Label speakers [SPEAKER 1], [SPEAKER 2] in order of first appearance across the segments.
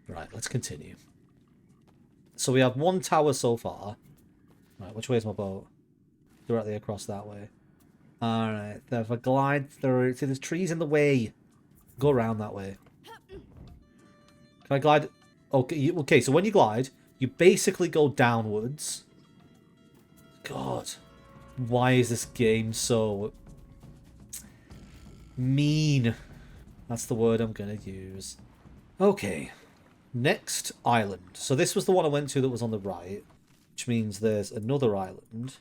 [SPEAKER 1] Right, let's continue. So we have one tower so far. Right, which way is my boat? Directly across that way. Alright, if I glide through... See, there's trees in the way. Go around that way. Can I glide? Okay, so when you glide, you basically go downwards. God. Why is this game so... mean? That's the word I'm going to use. Okay. Next island. So this was the one I went to that was on the right. Which means there's another island.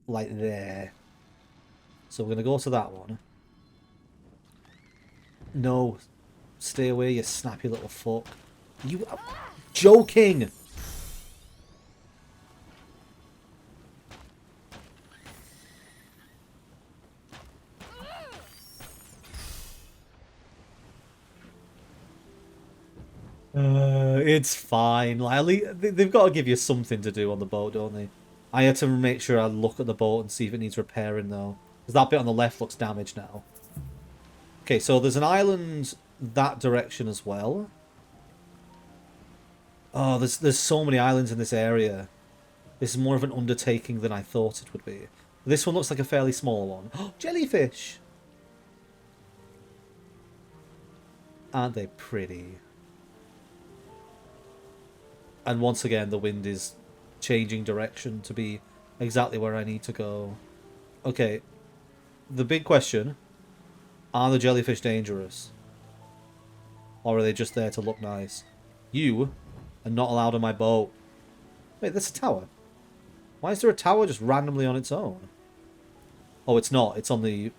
[SPEAKER 1] Like there. So we're going to go to that one. No. Stay away, you snappy little fuck. You are joking! It's fine. Like, they've got to give you something to do on the boat, don't they? I had to make sure I look at the boat and see if it needs repairing, though. Because that bit on the left looks damaged now. Okay, so there's an island that direction as well. Oh, there's so many islands in this area. This is more of an undertaking than I thought it would be. This one looks like a fairly small one. Oh, jellyfish! Aren't they pretty? And once again, the wind is changing direction to be exactly where I need to go. Okay, the big question, are the jellyfish dangerous? Or are they just there to look nice? You are not allowed on my boat. Wait, that's a tower. Why is there a tower just randomly on its own? Oh, it's not. It's on the...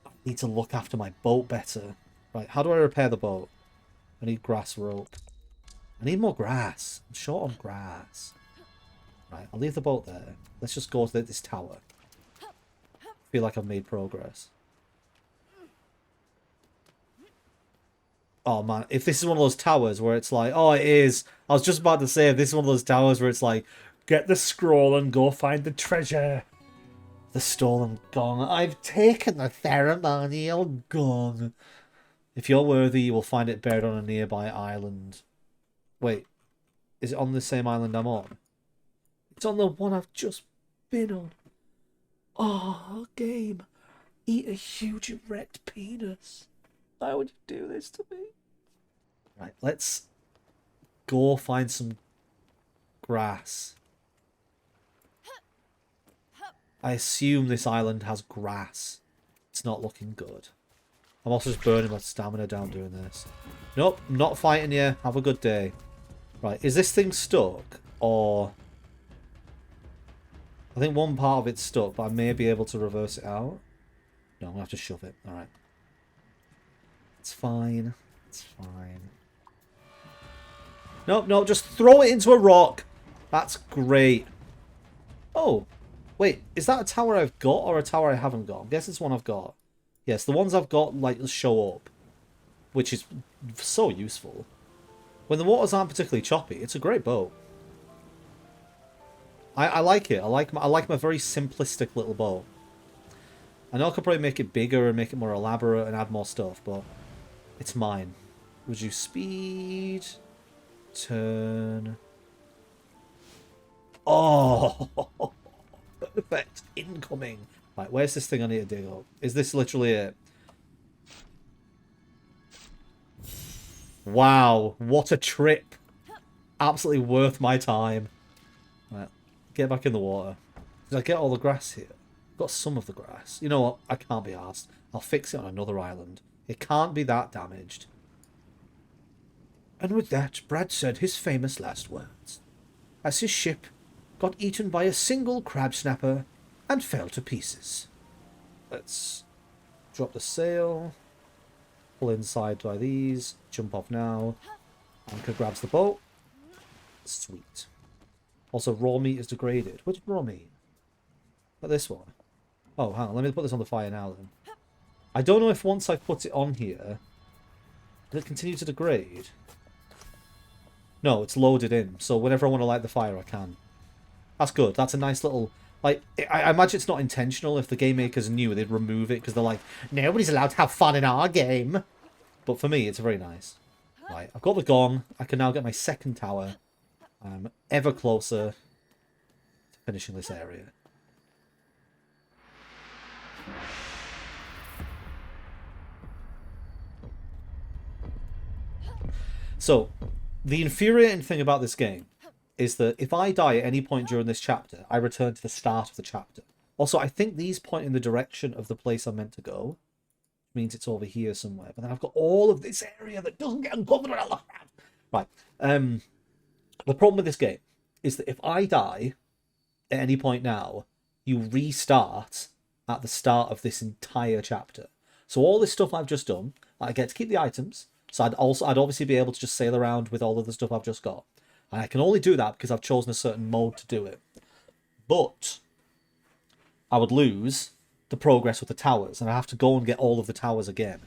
[SPEAKER 1] I need to look after my boat better. Right, how do I repair the boat? I need grass rope. I need more grass. I'm short on grass. Right, I'll leave the boat there. Let's just go to this tower. Feel like I've made progress. Oh man, if this is one of those towers where it's like, oh, it is. I was just about to say, if this is one of those towers where it's like, get the scroll and go find the treasure. The stolen gong. I've taken the ceremonial gong. If you're worthy, you will find it buried on a nearby island. Wait, is it on the same island I'm on? It's on the one I've just been on. Oh, game. Eat a huge erect penis. Why would you do this to me? Right, let's go find some grass. I assume this island has grass. It's not looking good. I'm also just burning my stamina down doing this. Nope, not fighting you. Have a good day. Right, is this thing stuck? Or... I think one part of it's stuck, but I may be able to reverse it out. No, I'm going to have to shove it. Alright. It's fine. It's fine. Nope, no, just throw it into a rock. That's great. Oh, wait. Is that a tower I've got or a tower I haven't got? I guess it's one I've got. Yes, the ones I've got, like, show up. Which is so useful. When the waters aren't particularly choppy, it's a great boat. I like it. I like my very simplistic little boat. I know I could probably make it bigger and make it more elaborate and add more stuff, but it's mine. Would you speed? Turn. Oh! Perfect. Incoming. Right, where's this thing I need to dig up? Is this literally it? Wow, what a trip. Absolutely worth my time. Right, get back in the water. Did I get all the grass here? Got some of the grass. You know what? I can't be arsed. I'll fix it on another island. It can't be that damaged. And with that, Brad said his famous last words, as his ship got eaten by a single crab snapper and fell to pieces. Let's drop the sail, pull inside by these, jump off now. Anchor grabs the boat. Sweet. Also, raw meat is degraded. Which raw meat? But this one. Oh, hang on. Let me put this on the fire now then. I don't know if once I've put it on here, will it continue to degrade? No, it's loaded in. So whenever I want to light the fire, I can. That's good. That's a nice little... Like, I imagine it's not intentional. If the game makers knew, they'd remove it because they're like, nobody's allowed to have fun in our game. But for me, it's very nice. Right, I've got the gong. I can now get my second tower. I'm ever closer to finishing this area. So, the infuriating thing about this game is that if I die at any point during this chapter, I return to the start of the chapter. Also, I think these point in the direction of the place I'm meant to go. Which means it's over here somewhere. But then I've got all of this area that doesn't get uncovered when I look around. Right. The problem with this game is that if I die at any point now, you restart at the start of this entire chapter. So all this stuff I've just done, I get to keep the items. So I'd obviously be able to just sail around with all of the stuff I've just got. And I can only do that because I've chosen a certain mode to do it. But I would lose the progress with the towers, and I have to go and get all of the towers again.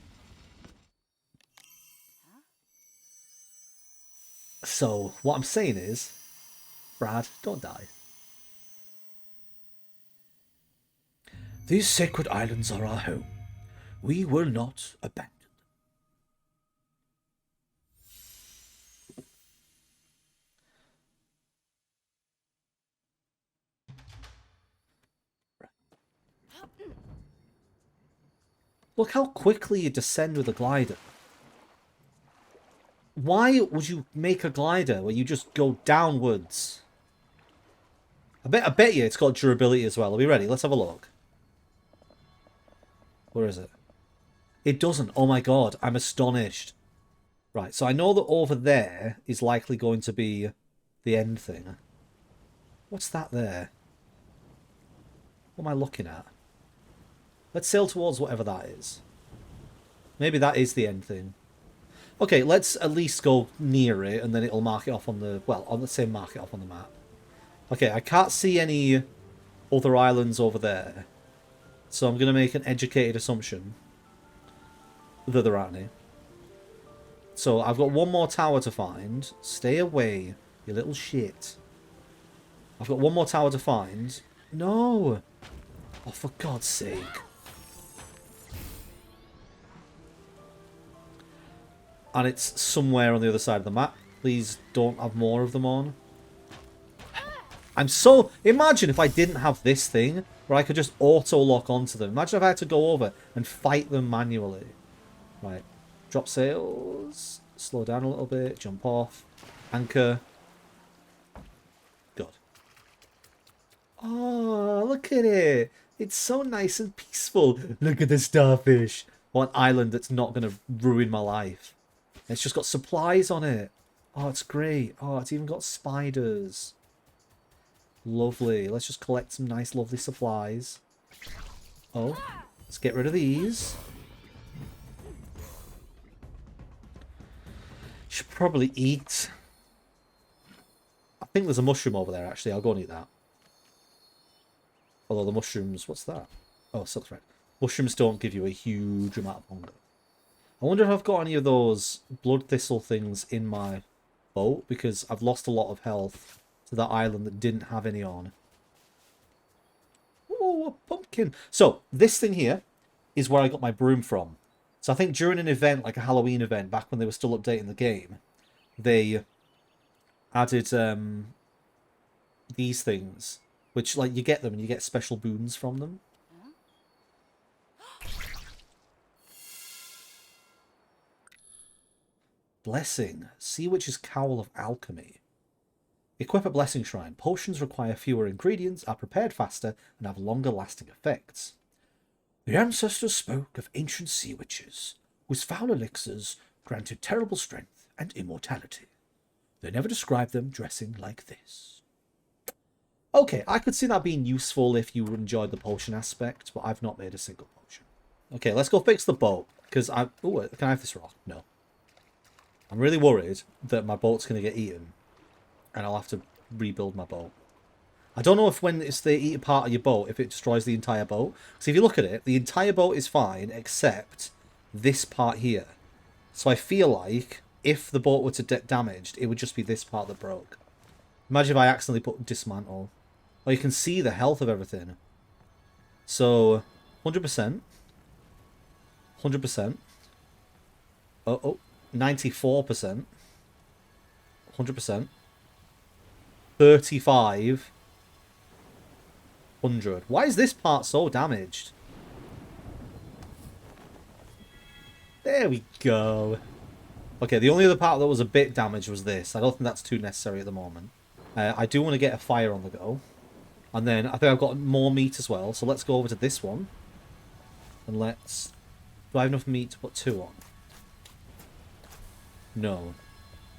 [SPEAKER 1] So what I'm saying is, Brad, don't die. These sacred islands are our home. We will not abandon. Look how quickly you descend with a glider. Why would you make a glider where you just go downwards? I bet you it's got durability as well. Are we ready? Let's have a look. Where is it? It doesn't. Oh my god, I'm astonished. Right, so I know that over there is likely going to be the end thing. What's that there? What am I looking at? Let's sail towards whatever that is. Maybe that is the end thing. Okay, let's at least go near it, and then it'll mark it off on the... Well, let's say mark it off on the map. Okay, I can't see any other islands over there. So I'm going to make an educated assumption that there aren't any. So I've got one more tower to find. Stay away, you little shit. I've got one more tower to find. No! Oh, for God's sake. And it's somewhere on the other side of the map. Please don't have more of them on. I'm so... Imagine if I didn't have this thing where I could just auto-lock onto them. Imagine if I had to go over and fight them manually. Right. Drop sails. Slow down a little bit. Jump off. Anchor. Good. Oh, look at it. It's so nice and peaceful. Look at the starfish. What island that's not going to ruin my life. It's just got supplies on it. Oh, it's great. Oh, it's even got spiders. Lovely. Let's just collect some nice, lovely supplies. Oh, let's get rid of these. Should probably eat. I think there's a mushroom over there, actually. I'll go and eat that. Although the mushrooms... What's that? Oh, silk thread. Mushrooms don't give you a huge amount of hunger. I wonder if I've got any of those blood thistle things in my boat, because I've lost a lot of health to that island that didn't have any on. Oh, a pumpkin. So, this thing here is where I got my broom from. So I think during an event, like a Halloween event, back when they were still updating the game, they added these things, which, like, you get them and you get special boons from them. Blessing. Sea Witch's Cowl of Alchemy. Equip a blessing shrine. Potions require fewer ingredients, are prepared faster, and have longer lasting effects. The ancestors spoke of ancient sea witches, whose foul elixirs granted terrible strength and immortality. They never described them dressing like this. Okay, I could see that being useful if you enjoyed the potion aspect, but I've not made a single potion. Okay, let's go fix the boat, because I... Ooh, can I have this rock? No. I'm really worried that my boat's going to get eaten, and I'll have to rebuild my boat. I don't know if when it's they eat a part of your boat, if it destroys the entire boat. So if you look at it, the entire boat is fine, except this part here. So I feel like if the boat were to get damaged, it would just be this part that broke. Imagine if I accidentally put dismantle. Oh, you can see the health of everything. So, 100%. 100%. Oh. 94%. 100%. 35. 100. Why is this part so damaged? There we go. Okay, the only other part that was a bit damaged was this. I don't think that's too necessary at the moment. I do want to get a fire on the go. And then I think I've got more meat as well. So let's go over to this one. And let's... Do I have enough meat to put 2 on? No.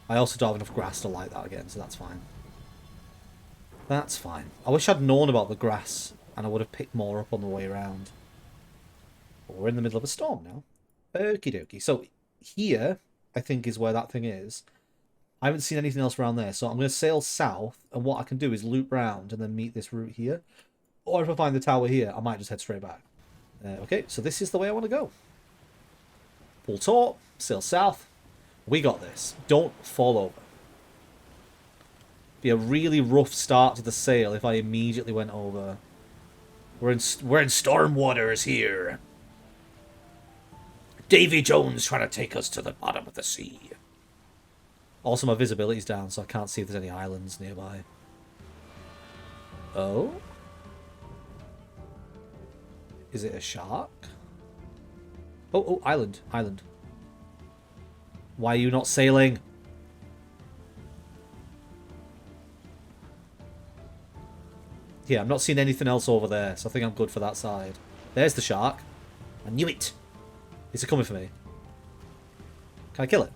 [SPEAKER 1] I also don't have enough grass to light that again, so that's fine. That's fine. I wish I'd known about the grass, and I would have picked more up on the way around. But we're in the middle of a storm now. Okie dokie. So here, I think, is where that thing is. I haven't seen anything else around there, so I'm going to sail south, and what I can do is loop round and then meet this route here. Or if I find the tower here, I might just head straight back. Okay, so this is the way I want to go. Full taut, sail south. We got this. Don't fall over. Be a really rough start to the sail if I immediately went over. We're in storm waters here. Davy Jones trying to take us to the bottom of the sea. Also, my visibility's down, so I can't see if there's any islands nearby. Oh? Is it a shark? Oh, island. Island. Why are you not sailing? Yeah, I'm not seeing anything else over there, so I think I'm good for that side. There's the shark. I knew it. Is it coming for me? Can I kill it?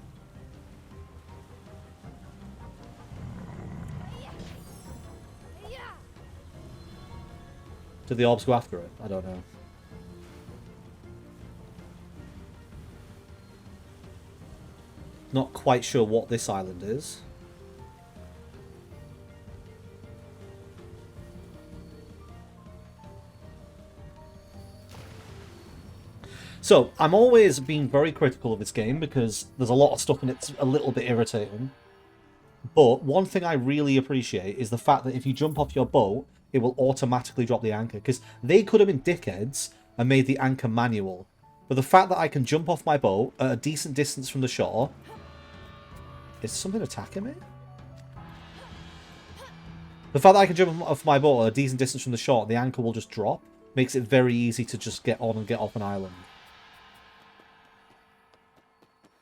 [SPEAKER 1] Did the orbs go after it? I don't know. Not quite sure what this island is. So, I'm always being very critical of this game because there's a lot of stuff in it that's a little bit irritating. But one thing I really appreciate is the fact that if you jump off your boat, it will automatically drop the anchor. Because they could have been dickheads and made the anchor manual. But the fact that I can jump off my boat at a decent distance from the shore... Is something attacking me? The fact that I can jump off my boat at a decent distance from the shore, the anchor will just drop. Makes it very easy to just get on and get off an island.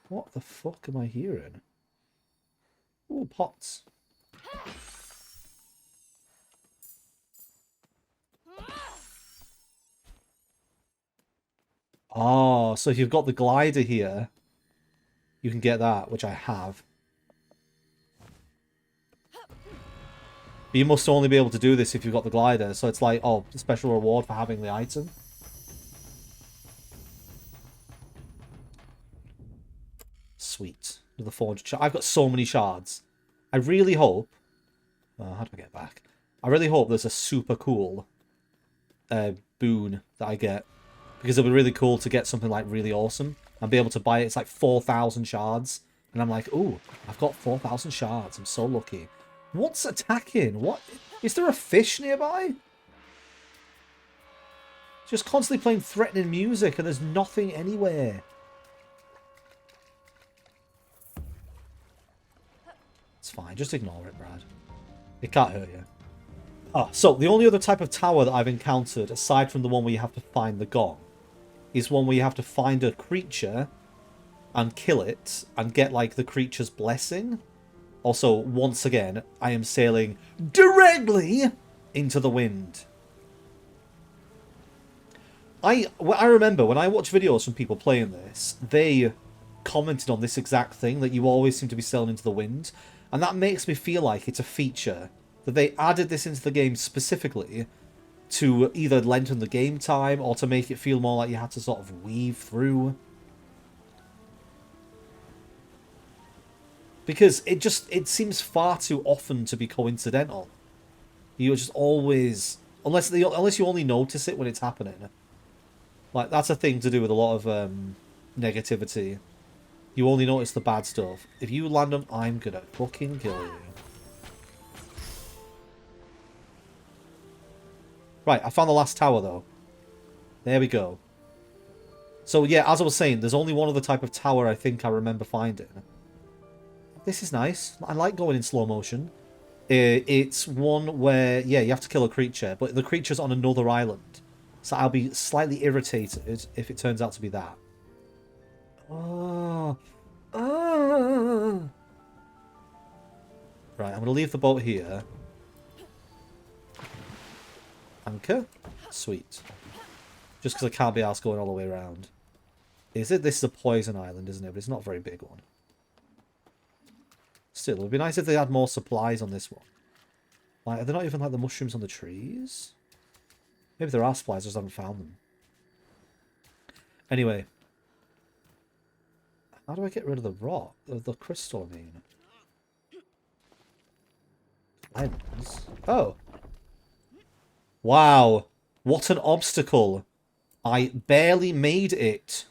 [SPEAKER 1] What the fuck am I hearing? Ooh, pots. Oh, so if you've got the glider here, you can get that, which I have. But you must only be able to do this if you've got the glider, so it's like, oh, a special reward for having the item. Sweet. Another 400 shards. I've got so many shards. I really hope... how do I get back? I really hope there's a super cool boon that I get. Because it'll be really cool to get something like really awesome. And be able to buy it. It's like 4,000 shards. And I'm like, ooh, I've got 4,000 shards. I'm so lucky. What's attacking? What? Is there a fish nearby? Just constantly playing threatening music and there's nothing anywhere. It's fine. Just ignore it, Brad. It can't hurt you. Ah, so the only other type of tower that I've encountered, aside from the one where you have to find the gong, is one where you have to find a creature and kill it and get, like, the creature's blessing. Also, once again, I am sailing directly into the wind. I remember when I watch videos from people playing this, they commented on this exact thing, that you always seem to be sailing into the wind. And that makes me feel like it's a feature, that they added this into the game specifically to either lengthen the game time or to make it feel more like you had to sort of weave through. Because it seems far too often to be coincidental. You're just always... Unless you only notice it when it's happening. Like, that's a thing to do with a lot of negativity. You only notice the bad stuff. If you land them, I'm gonna fucking kill you. Right, I found the last tower, though. There we go. So yeah, as I was saying, there's only one other type of tower I think I remember finding. This is nice. I like going in slow motion. It's one where, yeah, you have to kill a creature, but the creature's on another island. So I'll be slightly irritated if it turns out to be that. Oh. Oh. Right, I'm going to leave the boat here. Anchor. Sweet. Just because I can't be asked going all the way around. Is it? This is a poison island, isn't it? But it's not a very big one. Still, it would be nice if they had more supplies on this one. Like, are there not even like the mushrooms on the trees? Maybe there are supplies, I just haven't found them. Anyway. How do I get rid of the rock? The crystal, I mean. Lens. Oh. Wow. What an obstacle. I barely made it.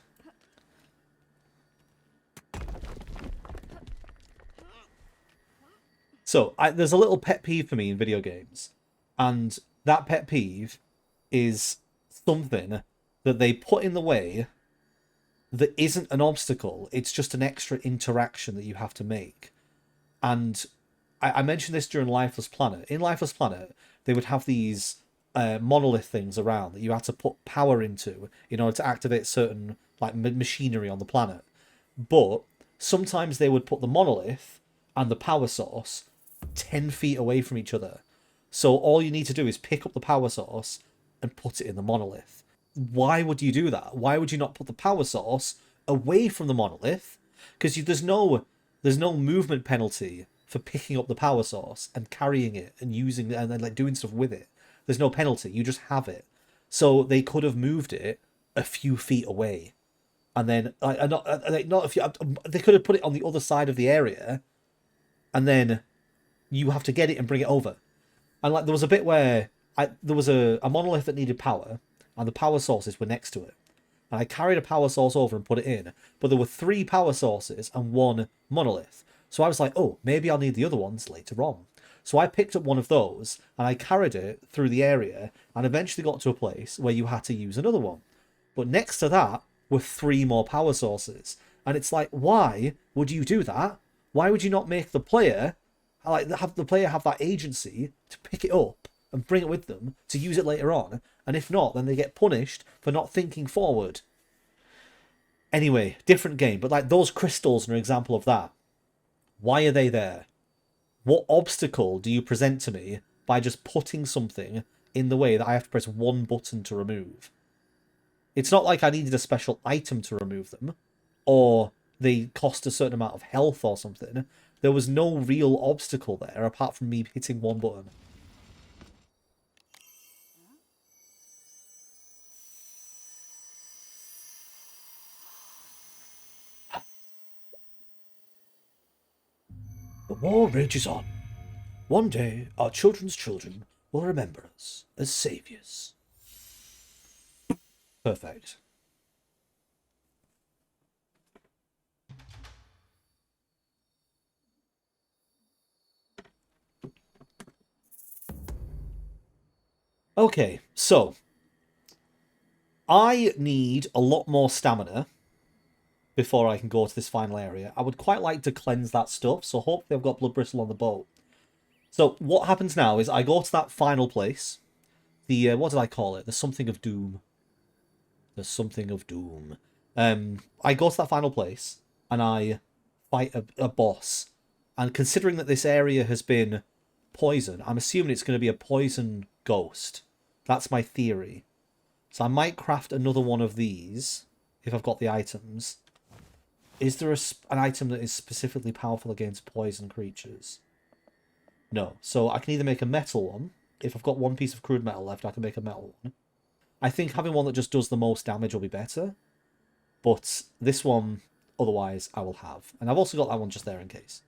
[SPEAKER 1] So, there's a little pet peeve for me in video games. And that pet peeve is something that they put in the way that isn't an obstacle. It's just an extra interaction that you have to make. And I mentioned this during Lifeless Planet. In Lifeless Planet, they would have these monolith things around that you had to put power into in order to activate certain like machinery on the planet. But sometimes they would put the monolith and the power source 10 feet away from each other. So all you need to do is pick up the power source and put it in the monolith. Why would you do that? Why would you not put the power source away from the monolith? Because there's no movement penalty for picking up the power source and carrying it and using it and then like doing stuff with it. There's no penalty. You just have it. So they could have moved it a few feet away, and then they could have put it on the other side of the area, and then you have to get it and bring it over. And like there was a bit where there was a monolith that needed power, and the power sources were next to it. And I carried a power source over and put it in, but there were 3 power sources and 1 monolith. So I was like, oh, maybe I'll need the other ones later on. So I picked up one of those, and I carried it through the area, and eventually got to a place where you had to use another one. But next to that were 3 more power sources. And it's like, why would you do that? Why would you not make the player, have that agency to pick it up and bring it with them to use it later on? And if not, then they get punished for not thinking forward. Anyway, different game, but like those crystals are an example of that. Why are they there? What obstacle do you present to me by just putting something in the way that I have to press 1 button to remove? It's not like I needed a special item to remove them, or they cost a certain amount of health or something. There was no real obstacle there apart from me hitting 1 button. The war rages on. One day, our children's children will remember us as saviors. Perfect. Okay, so I need a lot more stamina before I can go to this final area. I would quite like to cleanse that stuff, so hopefully I've got blood bristle on the boat. So what happens now is I go to that final place. The, what did I call it? The something of doom. The something of doom. I go to that final place, and I fight a boss. And considering that this area has been poisoned, I'm assuming it's going to be a poison ghost. That's my theory. So I might craft another one of these, if I've got the items. Is there an item that is specifically powerful against poison creatures? No. So I can either make a metal one. If I've got 1 piece of crude metal left, I can make a metal one. I think having one that just does the most damage will be better. But this one, otherwise, I will have. And I've also got that one just there in case.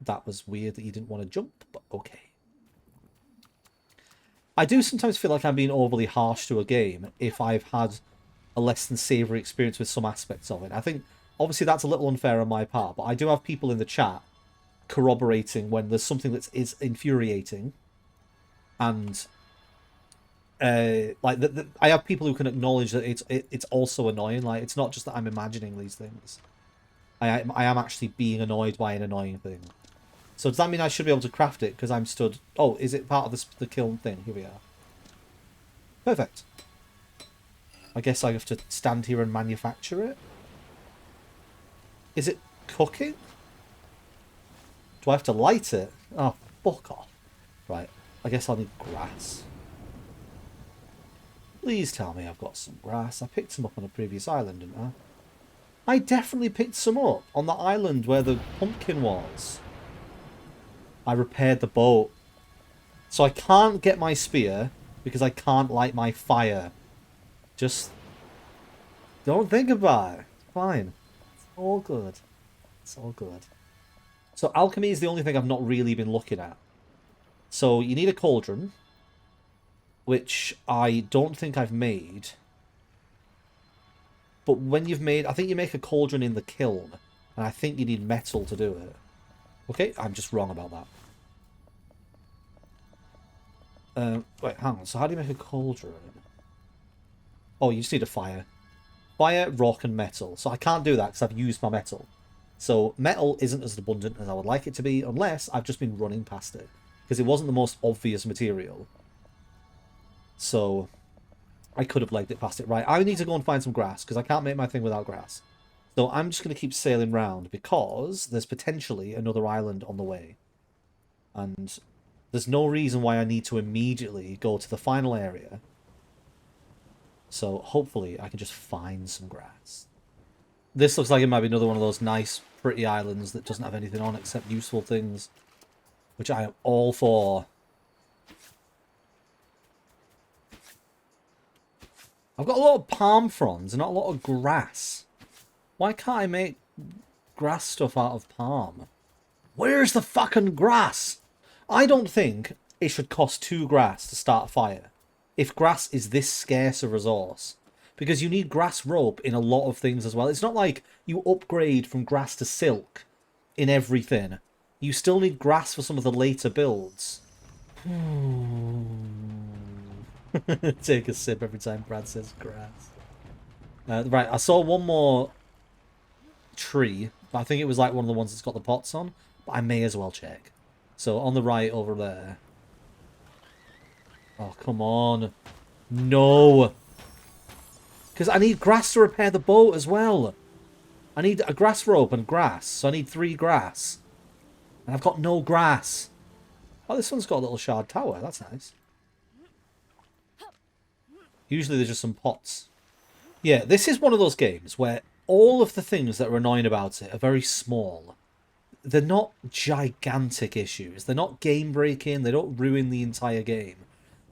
[SPEAKER 1] That was weird that you didn't want to jump, but okay. I do sometimes feel like I'm being overly harsh to a game if I've had a less than savoury experience with some aspects of it. I think, obviously, that's a little unfair on my part, but I do have people in the chat corroborating when there's something that is infuriating, and like I have people who can acknowledge that it's also annoying. Like, it's not just that I'm imagining these things. I am actually being annoyed by an annoying thing. So does that mean I should be able to craft it because I'm stood... Oh, is it part of the kiln thing? Here we are. Perfect. I guess I have to stand here and manufacture it. Is it cooking? Do I have to light it? Oh, fuck off. Right, I guess I'll need grass. Please tell me I've got some grass. I picked some up on a previous island, didn't I? I definitely picked some up on the island where the pumpkin was. I repaired the boat. So I can't get my spear because I can't light my fire. Just don't think about it. It's fine. It's all good. It's all good. So alchemy is the only thing I've not really been looking at. So you need a cauldron, which I don't think I've made. But when you've made... I think you make a cauldron in the kiln, and I think you need metal to do it. Okay, I'm just wrong about that. Wait, hang on. So how do you make a cauldron? Oh, you just need a fire. Fire, rock, and metal. So I can't do that because I've used my metal. So metal isn't as abundant as I would like it to be, unless I've just been running past it. Because it wasn't the most obvious material. So I could have legged it past it. Right, I need to go and find some grass, because I can't make my thing without grass. So I'm just going to keep sailing round, because there's potentially another island on the way. And there's no reason why I need to immediately go to the final area. So hopefully I can just find some grass. This looks like it might be another one of those nice, pretty islands that doesn't have anything on except useful things. Which I am all for. I've got a lot of palm fronds and not a lot of grass. Why can't I make grass stuff out of palm? Where's the fucking grass? I don't think it should cost 2 grass to start a fire. If grass is this scarce a resource. Because you need grass rope in a lot of things as well. It's not like you upgrade from grass to silk in everything. You still need grass for some of the later builds. Take a sip every time Brad says grass. Right, I saw one more tree. But I think it was like one of the ones that's got the pots on. But I may as well check. So on the right over there. Oh, come on. No. Because I need grass to repair the boat as well. I need a grass rope and grass. So I need 3 grass. And I've got no grass. Oh, this one's got a little shard tower. That's nice. Usually there's just some pots. Yeah, this is one of those games where all of the things that are annoying about it are very small. They're not gigantic issues. They're not game-breaking. They don't ruin the entire game.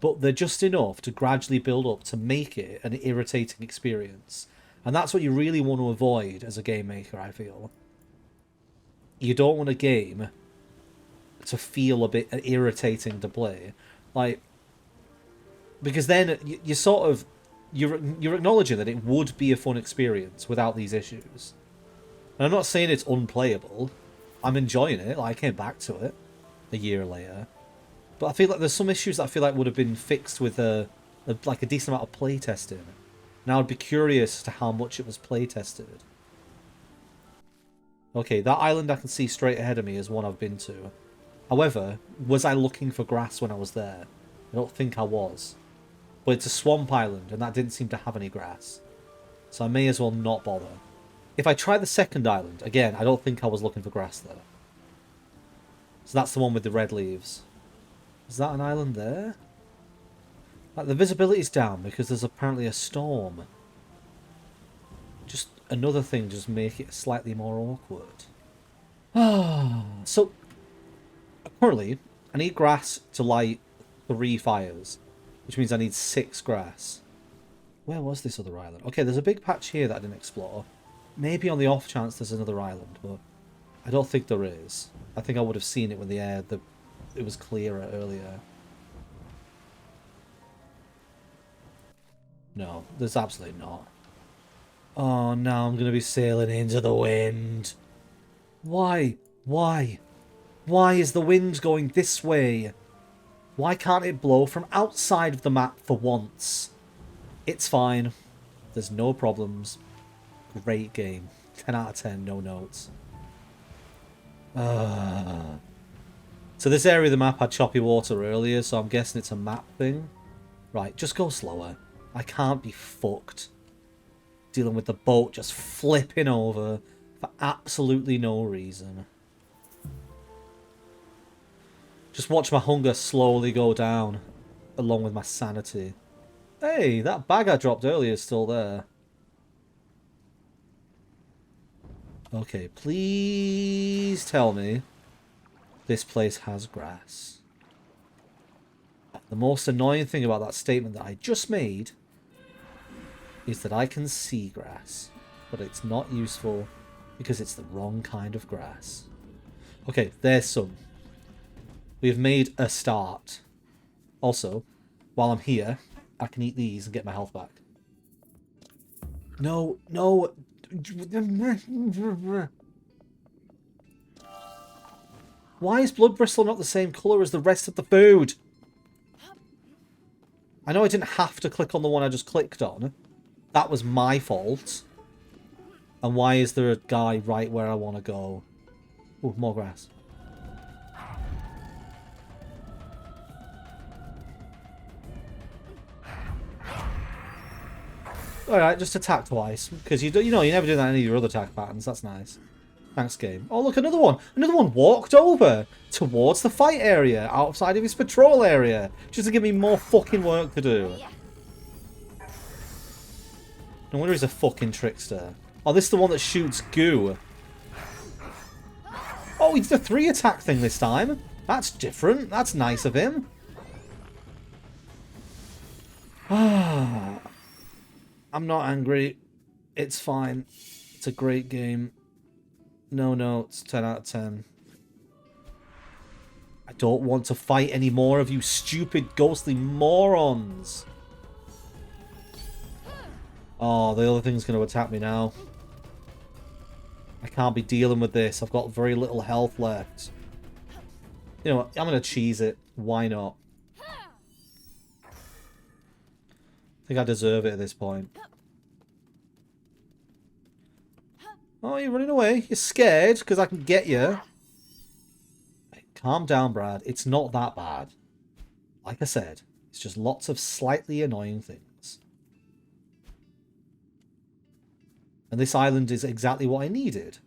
[SPEAKER 1] But they're just enough to gradually build up to make it an irritating experience. And that's what you really want to avoid as a game maker, I feel. You don't want a game to feel a bit irritating to play. Like, because then you sort of... You're acknowledging that it would be a fun experience without these issues. And I'm not saying it's unplayable. I'm enjoying it. Like, I came back to it a year later. But I feel like there's some issues that I feel like would have been fixed with a decent amount of playtesting. And I would be curious as to how much it was playtested. Okay, that island I can see straight ahead of me is one I've been to. However, was I looking for grass when I was there? I don't think I was. But it's a swamp island, and that didn't seem to have any grass. So I may as well not bother. If I try the second island, again, I don't think I was looking for grass there. So that's the one with the red leaves. Is that an island there? Like, the visibility's down because there's apparently a storm. Just another thing, just make it slightly more awkward. So, currently, I need grass to light 3 fires. Which means I need 6 grass. Where was this other island? Okay, there's a big patch here that I didn't explore. Maybe on the off chance there's another island, but I don't think there is. I think I would have seen it when it was clearer earlier. No, there's absolutely not. Oh, now I'm going to be sailing into the wind. Why? Why? Why is the wind going this way? Why can't it blow from outside of the map for once? It's fine. There's no problems. Great game. 10 out of 10, no notes. So this area of the map had choppy water earlier, so I'm guessing it's a map thing. Right, just go slower. I can't be fucked. Dealing with the boat just flipping over for absolutely no reason. Just watch my hunger slowly go down, along with my sanity. Hey, that bag I dropped earlier is still there. Okay, please tell me this place has grass. The most annoying thing about that statement that I just made is that I can see grass, but it's not useful because it's the wrong kind of grass. Okay, there's some. We've made a start. Also, while I'm here, I can eat these and get my health back. No, no. Why is blood bristle not the same colour as the rest of the food? I know I didn't have to click on the one I just clicked on. That was my fault. And why is there a guy right where I want to go? Ooh, more grass. Alright, just attack twice. Because you never do that in any of your other attack patterns. That's nice. Thanks, game. Oh, look, another one. Another one walked over towards the fight area, outside of his patrol area, just to give me more fucking work to do. No wonder he's a fucking trickster. Oh, this is the one that shoots goo. Oh, he's the 3-attack thing this time. That's different. That's nice of him. I'm not angry. It's fine. It's a great game. No notes. 10 out of 10. I don't want to fight any more of you stupid, ghostly morons. Oh, the other thing's going to attack me now. I can't be dealing with this. I've got very little health left. You know what? I'm going to cheese it. Why not? I think I deserve it at this point. Oh, you're running away. You're scared because I can get you. Calm down, Brad. It's not that bad. Like I said, it's just lots of slightly annoying things. And this island is exactly what I needed.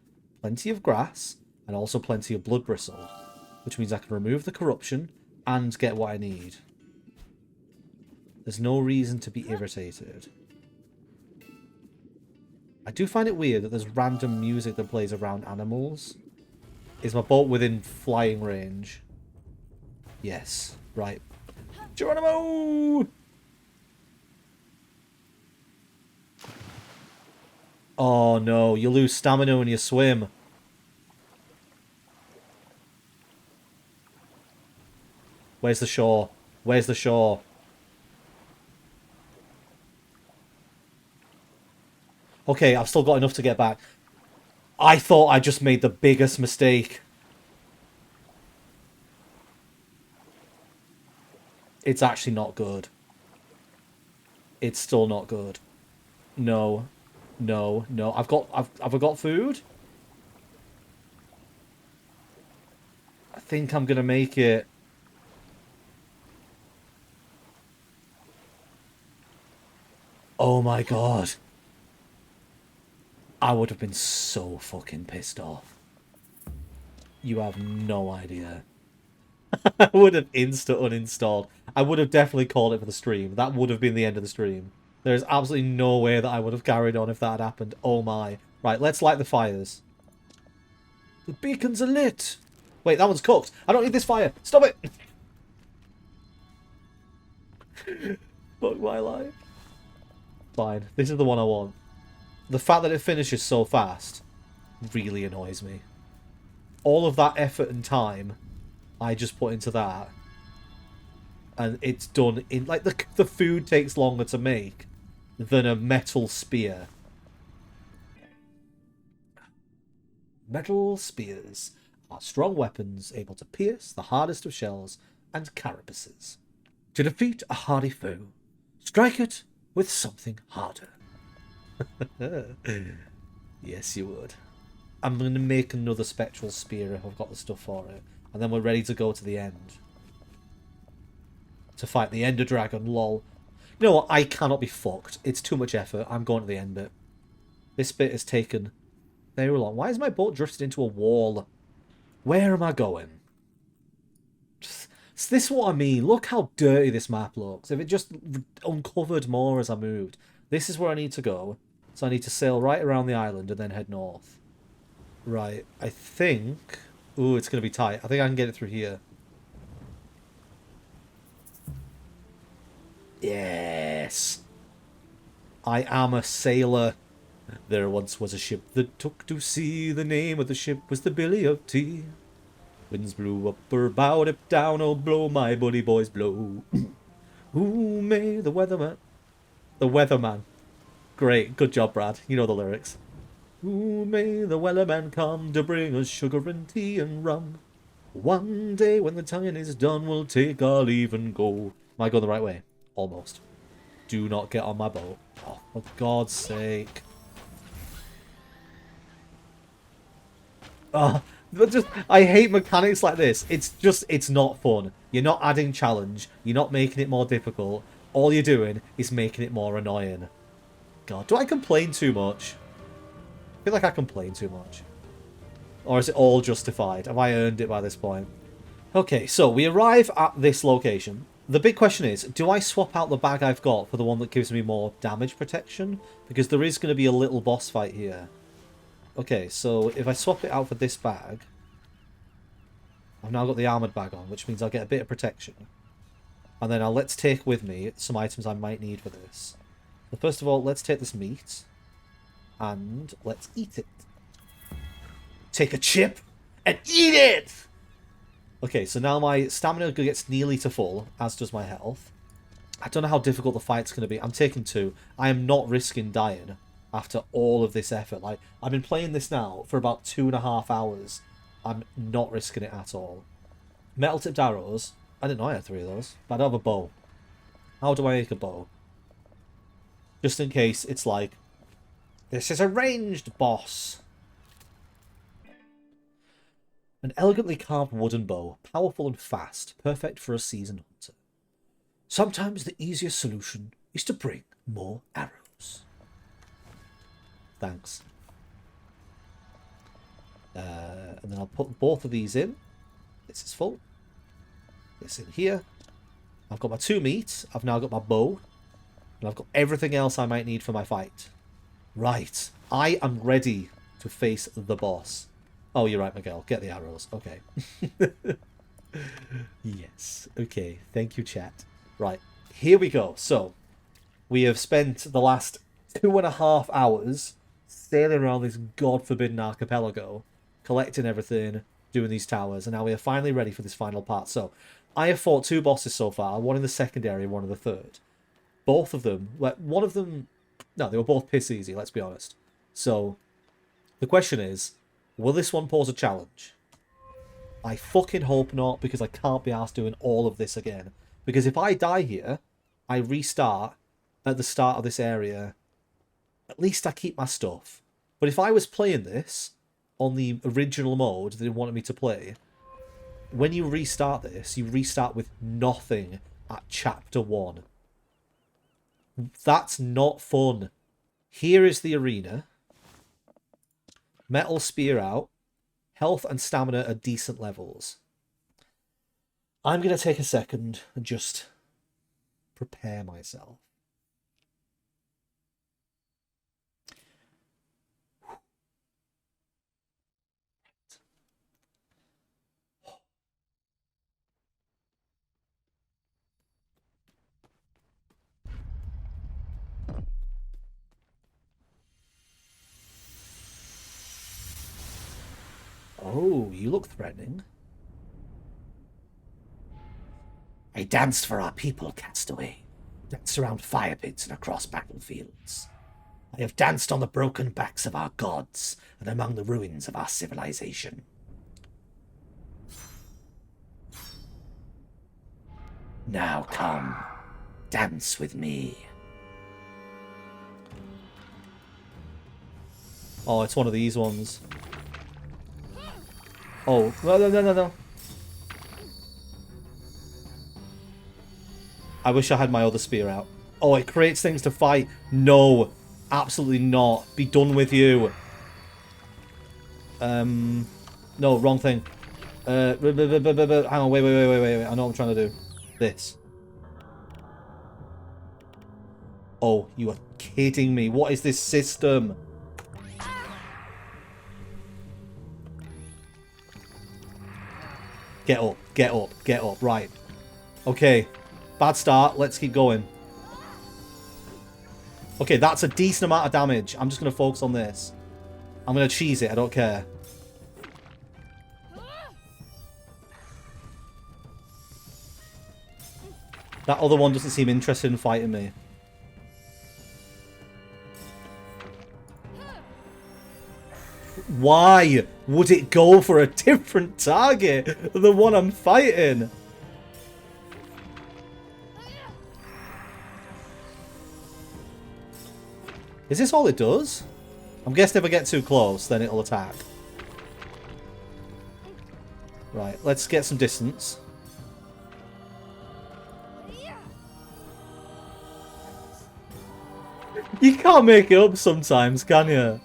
[SPEAKER 1] Plenty of grass, and also plenty of blood bristle. Which means I can remove the corruption, and get what I need. There's no reason to be irritated. I do find it weird that there's random music that plays around animals. Is my boat within flying range? Yes. Right. Geronimo! Oh no, you lose stamina when you swim. Where's the shore? Where's the shore? Okay, I've still got enough to get back. I thought I just made the biggest mistake. It's actually not good. It's still not good. No. No, no. Have I got food? I think I'm gonna make it. Oh my god. I would have been so fucking pissed off. You have no idea. I would have uninstalled. I would have definitely called it for the stream. That would have been the end of the stream. There's absolutely no way that I would have carried on if that had happened. Oh my. Right, let's light the fires. The beacons are lit. Wait, that one's cooked. I don't need this fire. Stop it. Fuck my life. Fine. This is the one I want. The fact that it finishes so fast really annoys me. All of that effort and time I just put into that, and it's done in, like, the food takes longer to make than a metal spear. Metal spears are strong weapons able to pierce the hardest of shells and carapaces. To defeat a hardy foe, strike it with something harder. Yes, you would. I'm going to make another spectral spear if I've got the stuff for it. And then we're ready to go to the end. To fight the Ender Dragon, lol. You know what? I cannot be fucked. It's too much effort. I'm going to the end bit. This bit has taken very long. Why is my boat drifted into a wall? Where am I going? Is this what I mean? Look how dirty this map looks. If it just uncovered more as I moved. This is where I need to go. So I need to sail right around the island and then head north. Right. I think... Ooh, it's going to be tight. I think I can get it through here. Yes. I am a sailor. There once was a ship that took to sea. The name of the ship was the Billy of Tea. Winds blew up her bow, dip down, oh blow, my bully boys blow. Who may the weatherman... The weatherman. Great, good job, Brad. You know the lyrics. Who may the weatherman come to bring us sugar and tea and rum? One day when the tonguing is done, we'll take our leave and go. Am I going the right way? Almost. Do not get on my boat. Oh, for God's sake. Oh, but just, I hate mechanics like this. It's not fun. You're not adding challenge. You're not making it more difficult. All you're doing is making it more annoying. God, do I complain too much? I feel like I complain too much. Or is it all justified? Have I earned it by this point? Okay, so we arrive at this location. The big question is, do I swap out the bag I've got for the one that gives me more damage protection? Because there is going to be a little boss fight here. Okay, so if I swap it out for this bag, I've now got the armoured bag on, which means I'll get a bit of protection. And then let's take with me some items I might need for this. So first of all, let's take this meat. And let's eat it. Take a chip and eat it! Okay, so now my stamina gets nearly to full, as does my health. I don't know how difficult the fight's going to be. I'm taking 2. I am not risking dying after all of this effort. Like, I've been playing this now for about 2.5 hours. I'm not risking it at all. Metal tipped arrows. I didn't know I had 3 of those. But I don't have a bow. How do I make a bow? Just in case it's like, this is a ranged boss. An elegantly carved wooden bow, powerful and fast, perfect for a seasoned hunter. Sometimes the easiest solution is to bring more arrows. Thanks. And then I'll put both of these in. This is full. This in here. I've got my 2 meat. I've now got my bow. And I've got everything else I might need for my fight. Right. I am ready to face the boss. Oh, you're right, Miguel. Get the arrows. Okay. Yes. Okay. Thank you, chat. Right. Here we go. So, we have spent the last 2.5 hours sailing around this god-forbidden archipelago, collecting everything, doing these towers, and now we are finally ready for this final part. So, I have fought 2 bosses so far, one in the secondary and one in the third. Both of them, one of them, no, they were both piss easy, let's be honest. So, the question is, will this one pose a challenge? I fucking hope not, because I can't be arsed doing all of this again. Because if I die here, I restart at the start of this area. At least I keep my stuff. But if I was playing this on the original mode they wanted me to play, when you restart this, you restart with nothing at chapter 1. That's not fun. Here is the arena. Metal spear out. Health and stamina are decent levels. I'm going to take a second and just prepare myself. Oh, you look threatening. I danced for our people, castaway. Danced around fire pits and across battlefields. I have danced on the broken backs of our gods and among the ruins of our civilization.
[SPEAKER 2] Now come, dance with me.
[SPEAKER 1] Oh, it's one of these ones. Oh, no. I wish I had my other spear out. Oh, it creates things to fight. No, absolutely not. Be done with you. No, wrong thing. Hang on, wait. I know what I'm trying to do. This. Oh, you are kidding me. What is this system? Get up. Right. Okay. Bad start. Let's keep going. Okay, that's a decent amount of damage. I'm just going to focus on this. I'm going to cheese it. I don't care. That other one doesn't seem interested in fighting me. Why would it go for a different target than the one I'm fighting? Is this all it does? I'm guessing if I get too close, then it'll attack. Right, let's get some distance. You can't make it up sometimes, can you?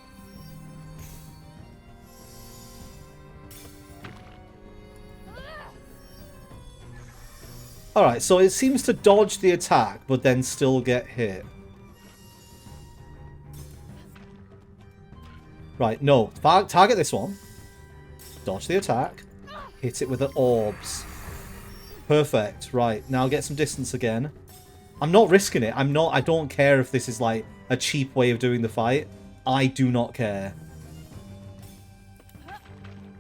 [SPEAKER 1] Alright, so it seems to dodge the attack, but then still get hit. Right, no. Target this one. Dodge the attack. Hit it with the orbs. Perfect. Right, now get some distance again. I'm not risking it. I don't care if this is like a cheap way of doing the fight. I do not care.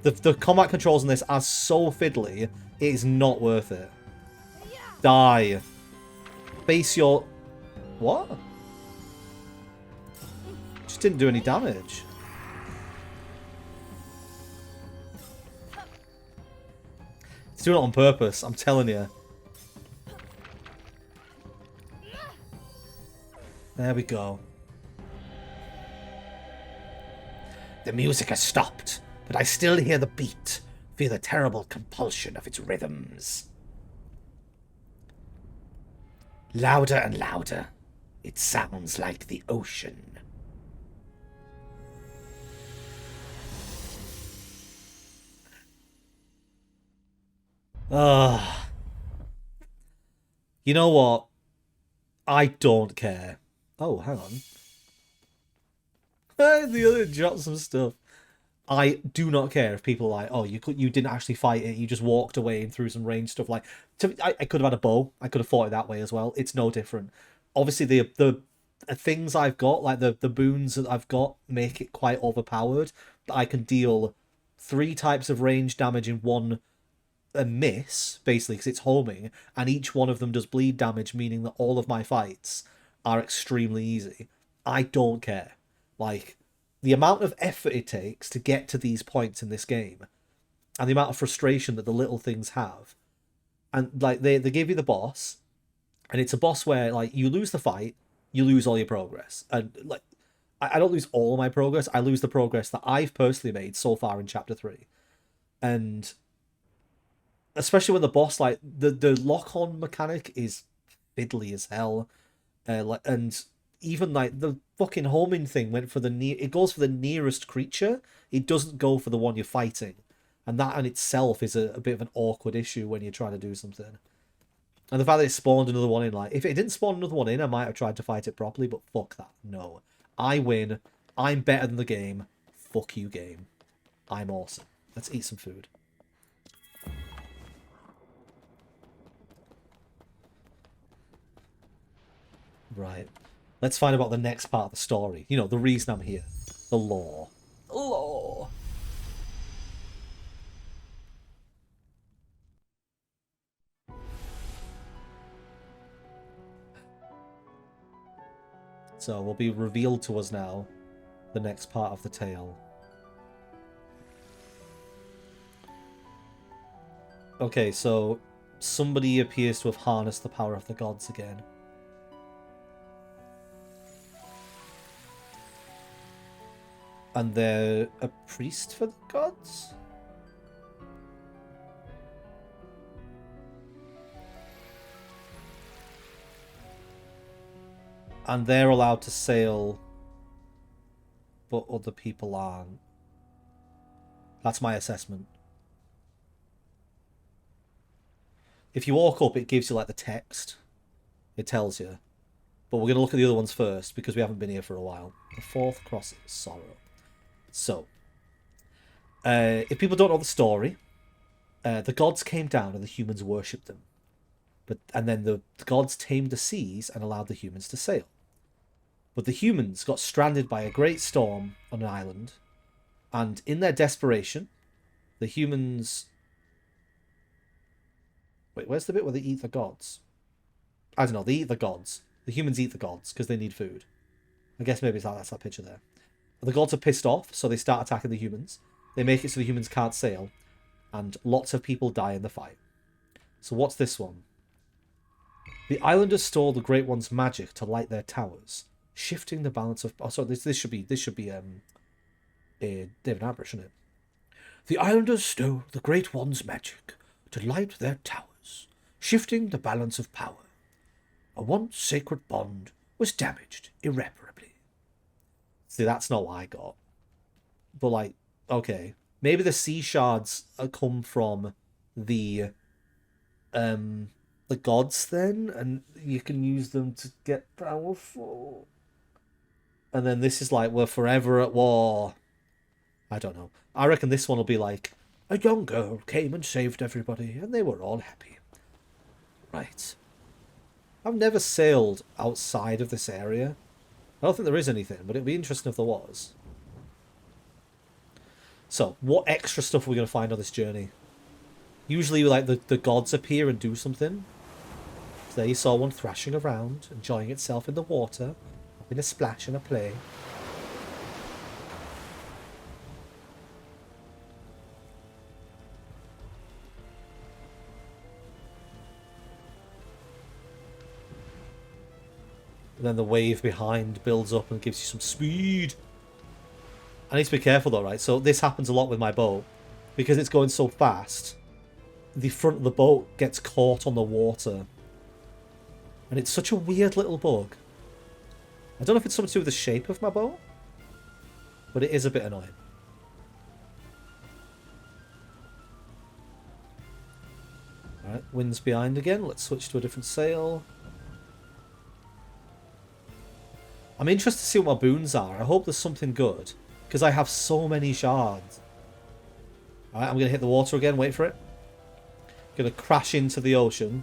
[SPEAKER 1] The combat controls on this are so fiddly, it is not worth it. Die. Base your... What? Just didn't do any damage. It's doing it on purpose, I'm telling you. There we go.
[SPEAKER 2] The music has stopped, but I still hear the beat, feel the terrible compulsion of its rhythms. Louder and louder. It sounds like the ocean.
[SPEAKER 1] You know what? I don't care. Oh, hang on. The other dropped some stuff. I do not care if people are like, oh, you didn't actually fight it, you just walked away and threw some range stuff. Like, I could have had a bow. I could have fought it that way as well. It's no different. Obviously, the things I've got, like the boons that I've got, make it quite overpowered. That I can deal 3 types of range damage in one miss, basically, because it's homing, and each one of them does bleed damage, meaning that all of my fights are extremely easy. I don't care. Like, the amount of effort it takes to get to these points in this game, and the amount of frustration that the little things have, and like they give you the boss, and it's a boss where like you lose the fight, you lose all your progress, and like I don't lose all of my progress, I lose the progress that I've personally made so far in chapter 3, and especially when the boss, like the lock-on mechanic is fiddly as hell, and even like the fucking homing thing went for it goes for the nearest creature. It doesn't go for the one you're fighting, and that in itself is a bit of an awkward issue when you're trying to do something. And the fact that it spawned another one in, like, if it didn't spawn another one in, I might have tried to fight it properly, but fuck that. No. I win. I'm better than the game. Fuck you, game. I'm awesome. Let's eat some food. Right. Let's find about the next part of the story. You know, the reason I'm here. The lore. The lore. So, will be revealed to us now the next part of the tale. Okay, so somebody appears to have harnessed the power of the gods again. And they're a priest for the gods? And they're allowed to sail, but other people aren't. That's my assessment. If you walk up, it gives you like the text. It tells you. But we're going to look at the other ones first, because we haven't been here for a while. The fourth cross of sorrow. So, if people don't know the story, the gods came down and the humans worshipped them. And then the gods tamed the seas and allowed the humans to sail. But the humans got stranded by a great storm on an island, and in their desperation, the humans... Wait, where's the bit where they eat the gods? I don't know, they eat the gods. The humans eat the gods because they need food. I guess maybe that's that picture there. But the gods are pissed off, so they start attacking the humans. They make it so the humans can't sail, and lots of people die in the fight. So what's this one? The islanders stole the Great One's magic to light their towers, shifting the balance of... Oh, sorry, this should be David Attenborough, shouldn't it?
[SPEAKER 2] The islanders stole the Great One's magic to light their towers, shifting the balance of power. A once sacred bond was damaged irreparably.
[SPEAKER 1] See, that's not what I got. But, like, okay. Maybe the sea shards come from the gods then, and you can use them to get powerful. And then this is like, we're forever at war. I don't know. I reckon this one will be like,
[SPEAKER 2] a young girl came and saved everybody, and they were all happy.
[SPEAKER 1] Right. I've never sailed outside of this area. I don't think there is anything, but it'd be interesting if there was. So, what extra stuff are we going to find on this journey? Usually, like, the gods appear and do something. So there you saw one thrashing around, enjoying itself in the water, having a splash and a play. And then the wave behind builds up and gives you some speed. I need to be careful though, right? So this happens a lot with my boat. Because it's going so fast, the front of the boat gets caught on the water. And it's such a weird little bug. I don't know if it's something to do with the shape of my boat, but it is a bit annoying. Alright, wind's behind again. Let's switch to a different sail. I'm interested to see what my boons are. I hope there's something good, because I have so many shards. Alright, I'm going to hit the water again. Wait for it. Going to crash into the ocean.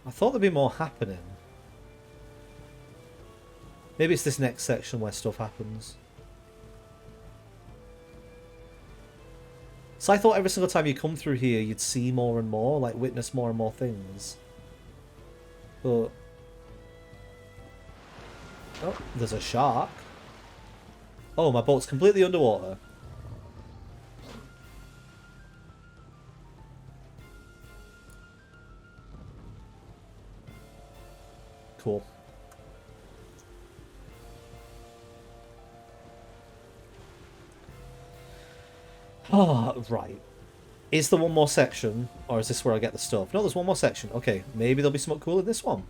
[SPEAKER 1] I thought there'd be more happening. Maybe it's this next section where stuff happens. So I thought every single time you come through here, you'd see more and more, like witness more and more things. But... oh, there's a shark. Oh, my boat's completely underwater. Cool. Oh, right. Is there one more section, or is this where I get the stuff? No, there's one more section. Okay, maybe there'll be something cool in this one.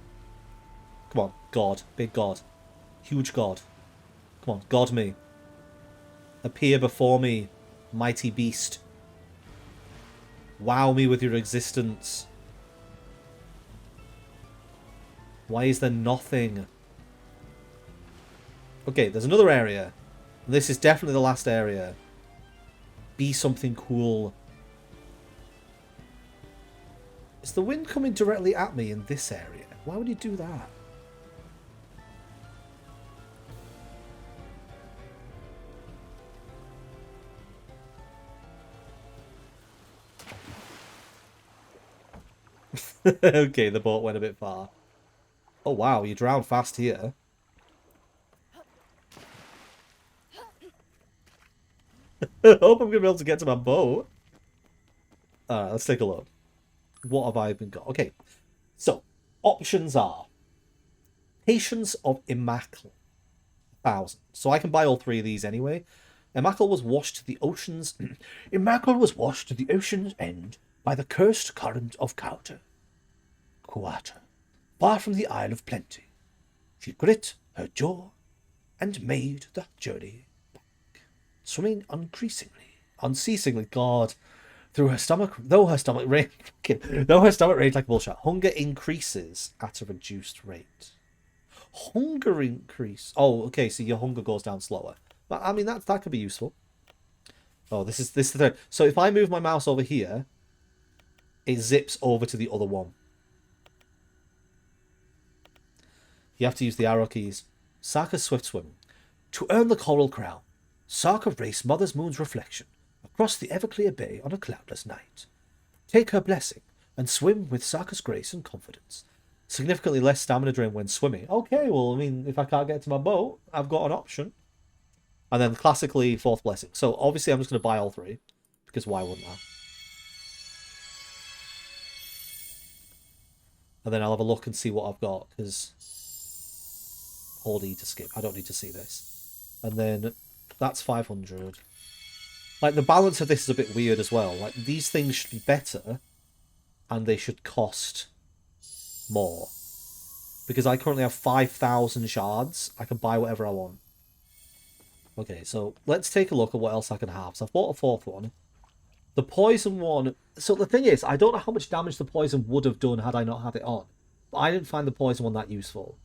[SPEAKER 1] Come on, God. Big God. Huge God. Come on, God me. Appear before me, mighty beast. Wow me with your existence. Why is there nothing? Okay, there's another area. This is definitely the last area. Be something cool. Is the wind coming directly at me in this area? Why would you do that? Okay, the boat went a bit far. Oh wow, you drowned fast here. I hope I'm going to be able to get to my boat. Alright, let's take a look. What have I been got? Okay, so options are Patience of Immacle, 1,000. So I can buy all three of these anyway. Immacle was washed to the ocean's...
[SPEAKER 2] Immacle was washed to the ocean's end by the cursed current of Quata, far from the Isle of Plenty. She grit her jaw and made the journey back, swimming unceasingly, God, through her stomach, though her stomach raged like a bullshit. Hunger increases at a reduced rate. Hunger increase. Oh, okay, so your hunger goes down slower. But I mean that could be useful. Oh, this is the third. So if I move my mouse over here, it zips over to the other one. You have to use the arrow keys. Saka's swift swim. To earn the coral crown, Saka raced Mother's Moon's reflection across the Everclear Bay on a cloudless night. Take her blessing and swim with Saka's grace and confidence.
[SPEAKER 1] Significantly less stamina drain when swimming. Okay, well, I mean, if I can't get to my boat, I've got an option. And then classically, fourth blessing. So obviously I'm just going to buy all three, because why wouldn't I? And then I'll have a look and see what I've got, because... Hold E to skip. I don't need to see this. And then that's 500. Like, the balance of this is a bit weird as well. Like, these things should be better, and they should cost more. Because I currently have 5,000 shards. I can buy whatever I want. Okay, so let's take a look at what else I can have. So I've bought a fourth one. The poison one... So the thing is, I don't know how much damage the poison would have done had I not had it on. But I didn't find the poison one that useful.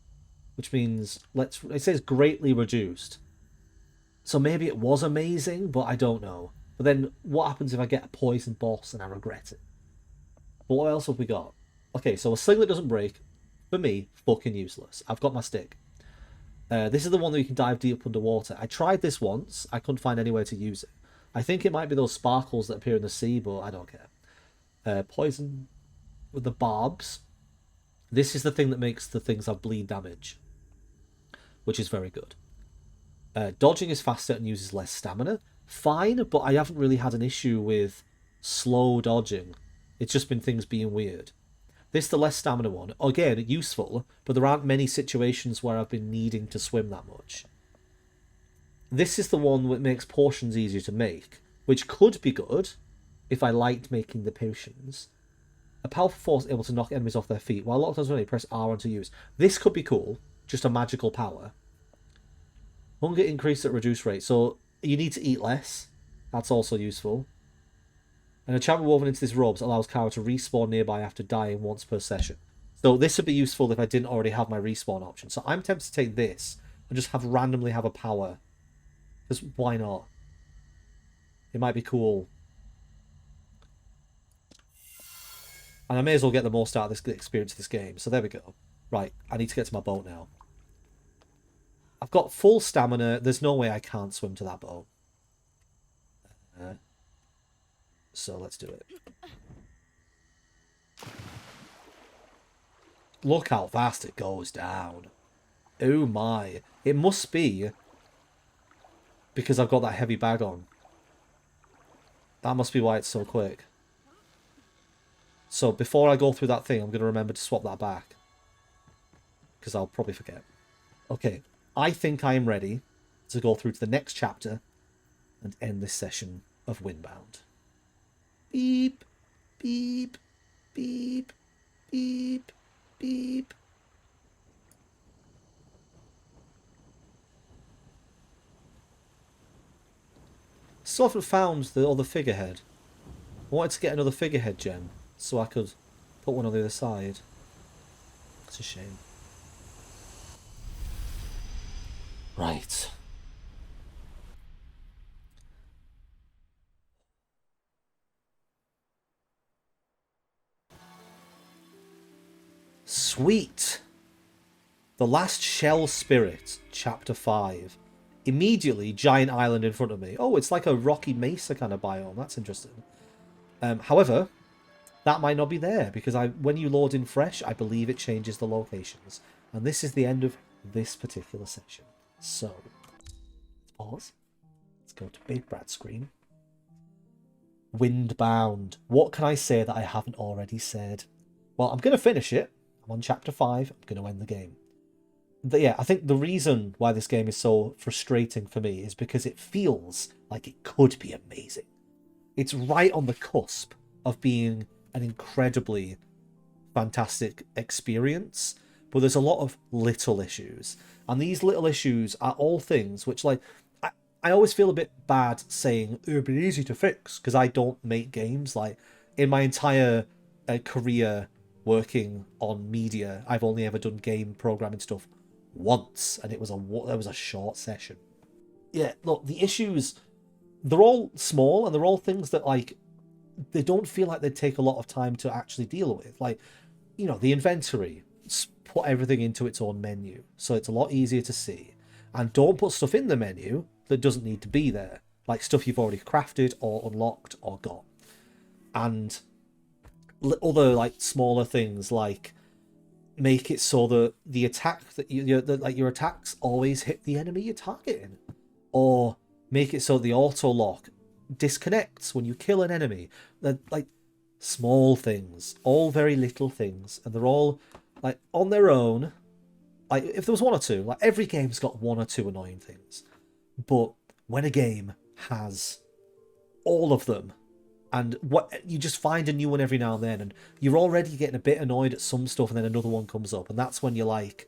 [SPEAKER 1] Which means, it says greatly reduced. So maybe it was amazing, but I don't know. But then, what happens if I get a poison boss and I regret it? But what else have we got? Okay, so a sling that doesn't break, for me, fucking useless. I've got my stick. This is the one that you can dive deep underwater. I tried this once. I couldn't find anywhere to use it. I think it might be those sparkles that appear in the sea, but I don't care. Poison with the barbs. This is the thing that makes the things have bleed damage, which is very good. Dodging is faster and uses less stamina. Fine, but I haven't really had an issue with slow dodging. It's just been things being weird. This, the less stamina one, again, useful, but there aren't many situations where I've been needing to swim that much. This is the one that makes potions easier to make, which could be good if I liked making the potions. A powerful force able to knock enemies off their feet. While locked on running, press R on to use. This could be cool, just a magical power. Hunger increased at reduced rate, so you need to eat less. That's also useful. An enchantment woven into this robes allows Kara to respawn nearby after dying once per session. So this would be useful if I didn't already have my respawn option. So I'm tempted to take this and just randomly have a power. Because why not? It might be cool. And I may as well get the most out of this experience of this game. So there we go. Right, I need to get to my boat now. I've got full stamina. There's no way I can't swim to that boat. So let's do it. Look how fast it goes down. Oh my. It must be because I've got that heavy bag on. That must be why it's so quick. So before I go through that thing, I'm going to remember to swap that back. Because I'll probably forget. Okay. I think I am ready to go through to the next chapter and end this session of Windbound. Beep, beep, beep, beep, beep. Still haven't found the other figurehead. I wanted to get another figurehead gem so I could put one on the other side. It's a shame. Right. Sweet. The Last Shell Spirit, Chapter 5. Immediately, giant island in front of me. Oh, it's like a rocky mesa kind of biome. That's interesting. However, that might not be there, because when you load in fresh, I believe it changes the locations. And this is the end of this particular section. So, let's pause. Let's
[SPEAKER 2] go to Big Brad screen. Windbound. What can I say that I haven't already said? Well, I'm going to finish it. I'm on chapter 5. I'm going to end the game. But yeah, I think the reason why this game is so frustrating for me is because it feels like it could be amazing. It's right on the cusp of being an incredibly fantastic experience, but there's a lot of little issues. And these little issues are all things which, like, I always feel a bit bad saying it would be easy to fix because I don't make games. Like, in my entire career working on media, I've only ever done game programming stuff once, and it was a short session. Yeah, look, the issues, they're all small, and they're all things that, like, they don't feel like they take a lot of time to actually deal with. Like, you know, the inventory, put everything into its own menu, so it's a lot easier to see. And don't put stuff in the menu that doesn't need to be there, like stuff you've already crafted or unlocked or got. And other, like, smaller things, like make it so that the attack that your attacks always hit the enemy you're targeting, or make it so the auto lock disconnects when you kill an enemy. They're, like, small things, all very little things, and they're all, like, on their own. Like, if there was one or two, like, every game's got one or two annoying things, but when a game has all of them, and what you just find a new one every now and then, and you're already getting a bit annoyed at some stuff, and then another one comes up, and that's when you're like,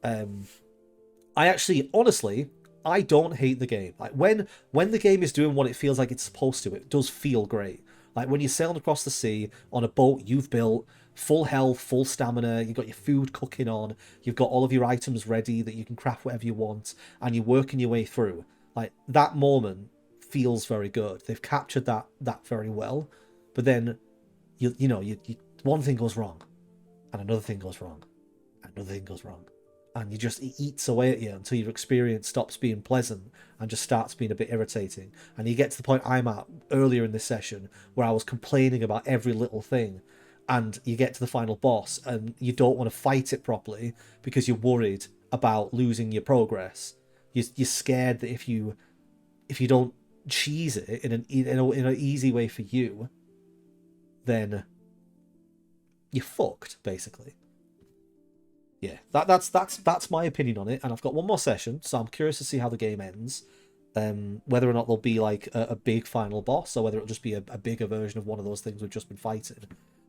[SPEAKER 2] I actually, honestly, I don't hate the game. Like, when the game is doing what it feels like it's supposed to, it does feel great. Like, when you're sailing across the sea on a boat you've built, full health, full stamina, you've got your food cooking on, you've got all of your items ready that you can craft whatever you want, and you're working your way through. Like, that moment feels very good. They've captured that very well. But then, you know, one thing goes wrong, and another thing goes wrong, and another thing goes wrong. And it eats away at you until your experience stops being pleasant and just starts being a bit irritating. And you get to the point I'm at earlier in this session where I was complaining about every little thing, and you get to the final boss and you don't want to fight it properly because you're worried about losing your progress. You're scared that if you don't cheese it in an easy way for you, then you're fucked, basically. Yeah, that's my opinion on it, and I've got one more session, so I'm curious to see how the game ends. Whether or not there'll be, like, a big final boss, or whether it'll just be a bigger version of one of those things we've just been fighting,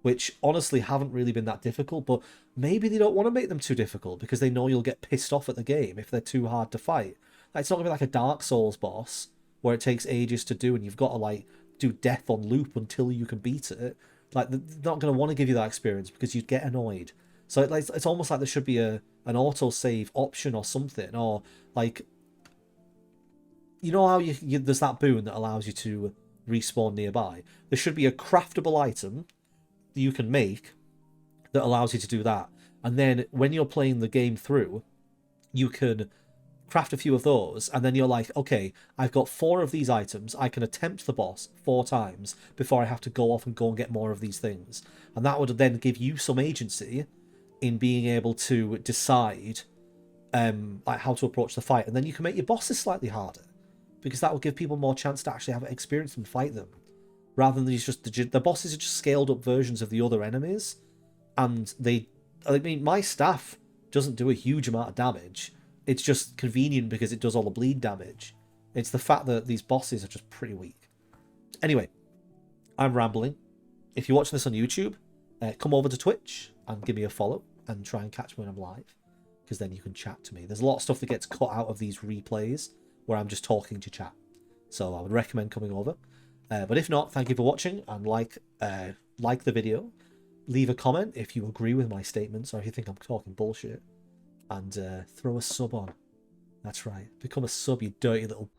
[SPEAKER 2] which honestly haven't really been that difficult, but maybe they don't want to make them too difficult because they know you'll get pissed off at the game if they're too hard to fight. Like, it's not going to be like a Dark Souls boss where it takes ages to do and you've got to, like, do death on loop until you can beat it. Like, they're not going to want to give you that experience because you'd get annoyed. So it's almost like there should be an auto-save option or something, or, like, you know how there's that boon that allows you to respawn nearby? There should be a craftable item that you can make that allows you to do that. And then when you're playing the game through, you can craft a few of those, and then you're like, okay, I've got 4 of these items, I can attempt the boss 4 times before I have to go off and go and get more of these things. And that would then give you some agency in being able to decide like how to approach the fight, and then you can make your bosses slightly harder because that will give people more chance to actually have experience and fight them, rather than these just the bosses are just scaled up versions of the other enemies, and my staff doesn't do a huge amount of damage. It's just convenient because it does all the bleed damage. It's the fact that these bosses are just pretty weak. Anyway, I'm rambling. If you're watching this on YouTube, come over to Twitch and give me a follow and try and catch me when I'm live, because then you can chat to me. There's a lot of stuff that gets cut out of these replays where I'm just talking to chat, so I would recommend coming over. But if not, thank you for watching, and like the video, leave a comment if you agree with my statements or if you think I'm talking bullshit, and throw a sub on. That's right, become a sub, you dirty little